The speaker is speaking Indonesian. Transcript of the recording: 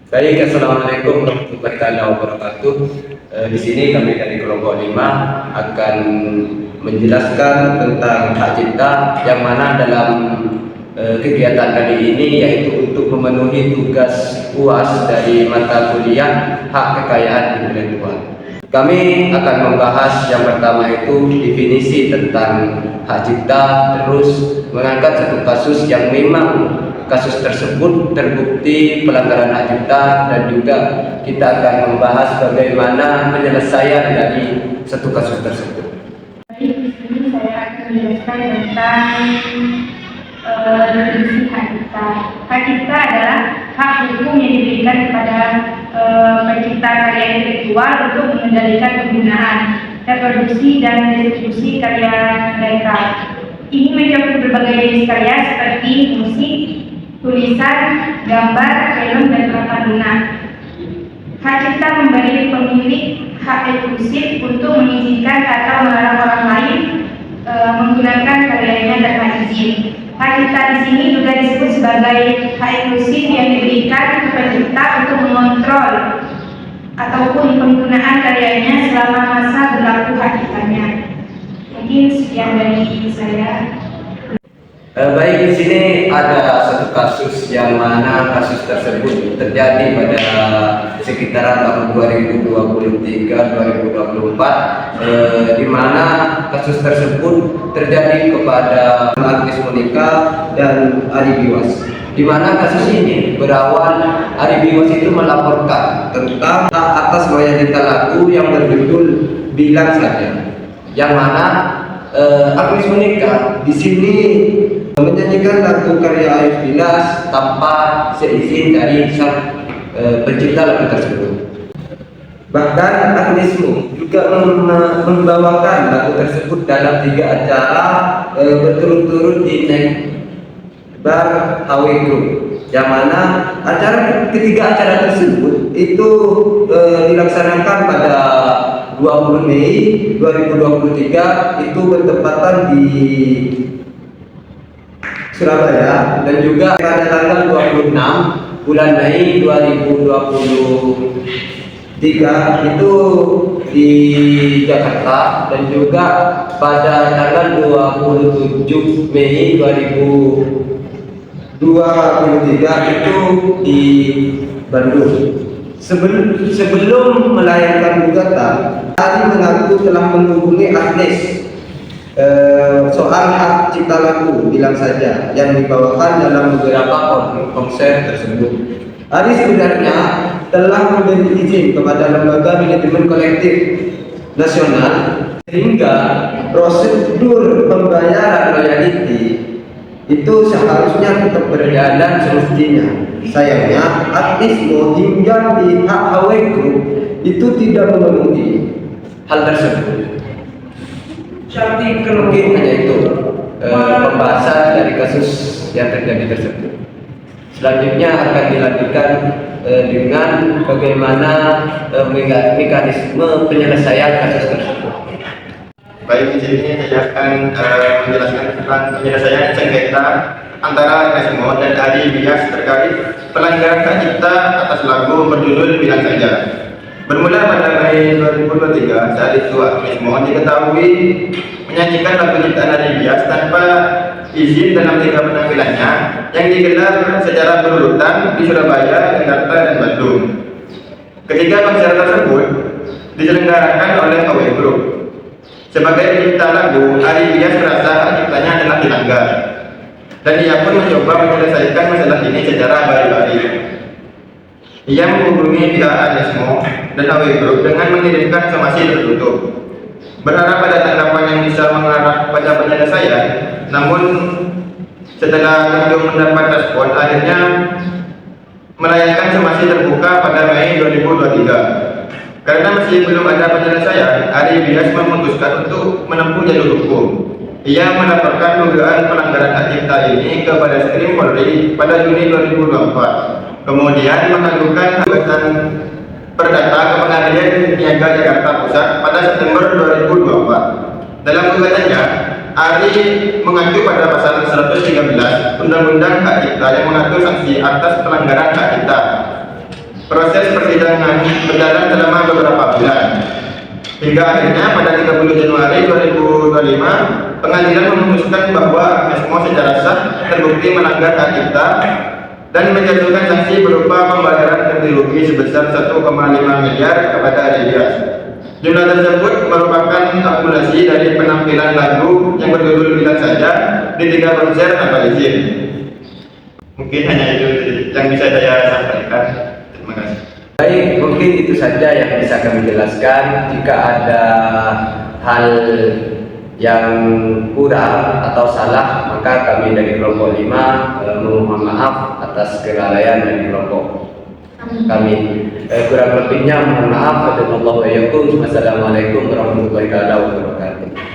Baik, assalamualaikum warahmatullahi wabarakatuh. Di sini kami dari kelompok 5 akan menjelaskan tentang hak cipta yang mana dalam kegiatan kali ini yaitu untuk memenuhi tugas UAS dari mata kuliah hak kekayaan intelektual. Kami akan membahas yang pertama itu definisi tentang hak cipta, terus mengangkat satu kasus yang memang kasus tersebut terbukti pelanggaran hak cipta, dan juga kita akan membahas bagaimana penyelesaian dari satu kasus tersebut. Baik, di sini saya akan menjelaskan tentang definisi hak cipta. Hak cipta adalah hak hukum yang diberikan kepada pencipta karya intelektual untuk mengendalikan penggunaan, reproduksi, dan distribusi karya mereka. Ini mencakup berbagai jenis karya seperti musik, tulisan, gambar, film, dan perangkat lunak. Hak cipta memberi pemilik hak eksklusif untuk mengizinkan atau melarang orang lain menggunakan karyanya tanpa izin. Hak cipta di sini juga disebut sebagai hak eksklusif yang diberikan ke pencipta untuk mengontrol ataupun penggunaan karyanya selama masa berlaku hak ciptanya. Mungkin sekian dari saya. Baik, di sini ada satu kasus yang mana kasus tersebut terjadi pada sekitaran tahun 2023-2024, di mana kasus tersebut terjadi kepada Agnes Monica dan Ari Biwas. Di mana kasus ini berawal Ari Biwas itu melaporkan tentang atas royalti lagu yang berjudul Bilang Saja, yang mana Agnes Monica di sini menyanyikan lagu karya Arif Bilas tanpa seizin dari sang pencipta lagu tersebut. Bahkan Agnes Mo juga membawakan lagu tersebut dalam 3 acara berturut-turut di Bar HW Group, yang mana ketiga acara tersebut itu dilaksanakan pada 20 Mei 2023, itu bertepatan di Surabaya, dan juga pada tanggal 26 bulan Mei 2023 itu di Jakarta, dan juga pada tanggal 27 Mei 2023 itu di Bandung. Sebelum melayangkan gugatan, Ari mengaku telah menghubungi Agnes soal hak cipta lagu Bilang Saja yang dibawakan dalam beberapa konser tersebut. Ari sebenarnya telah memberi izin kepada lembaga manajemen kolektif nasional sehingga prosedur pembayaran royalti itu seharusnya tetap berjalan semestinya. Sayangnya Agnes Mo hingga di HW Group itu tidak memenuhi hal tersebut. Syarti kronologi hanya itu pembahasan dari kasus yang terjadi tersebut. Selanjutnya akan dilanjutkan dengan bagaimana mekanisme penyelesaian kasus tersebut. Baik, di sini saya akan menjelaskan tentang penyelesaian sengketa antara Agnes Mo dan Ari Bilas terkait pelanggaran hak cipta atas lagu berjudul Bilang Saja. Bermula pada Mei 2023, saat itu Agnes Mo diketahui menyanyikan lagu ciptaan Ari Bilas tanpa izin dalam 3 penampilannya yang digelar secara berurutan di Surabaya, Jakarta, dan Bandung. Ketiga konser tersebut diselenggarakan oleh HW Group. Sebagai pencipta lagu, Ari Bilas merasa hak ciptanya adalah dilanggar, dan ia pun mencoba menyelesaikan masalah ini secara baik-baik. Ia menghubungi pihak Agnes Mo dan HW Group dengan mengirimkan somasi tertutup, berharap pada tanggapan yang bisa mengarah pada penyelesaian. Namun setelah belum mendapat respon, akhirnya melayangkan somasi terbuka pada Mei 2023. Karena masih belum ada penyelesaian, Ari Bilas memutuskan untuk menempuh jalur hukum. Ia melaporkan dugaan pelanggaran hak cipta ini ke Barreskrim Polri pada Juni 2024. Kemudian mengajukan gugatan perdata ke Pengadilan Niaga Jakarta Pusat pada September 2024. Dalam gugatannya, Ari mengacu pada pasal 113 Undang-Undang Hak Cipta yang mengatur sanksi atas pelanggaran hak cipta. berjalan selama beberapa bulan. Hingga akhirnya pada 30 Januari 2025, pengadilan memutuskan bahwa Agnes Mo secara sah terbukti melanggar hak cipta dan menjatuhkan sanksi berupa pembayaran ganti rugi sebesar 1,5 miliar kepada Aribias. Jumlah tersebut merupakan akumulasi dari penampilan lagu yang berjudul Bila Saja di 3 konser tanpa izin. Mungkin hanya itu yang bisa saya sampaikan. Terima kasih. Baik, mungkin itu saja yang bisa kami jelaskan. Jika ada hal yang kurang atau salah, maka kami dari kelompok 5 memohon maaf atas kelalaian dari kelompok kami. Kurang lebihnya mohon maaf. Wassalamualaikum warahmatullahi wabarakatuh.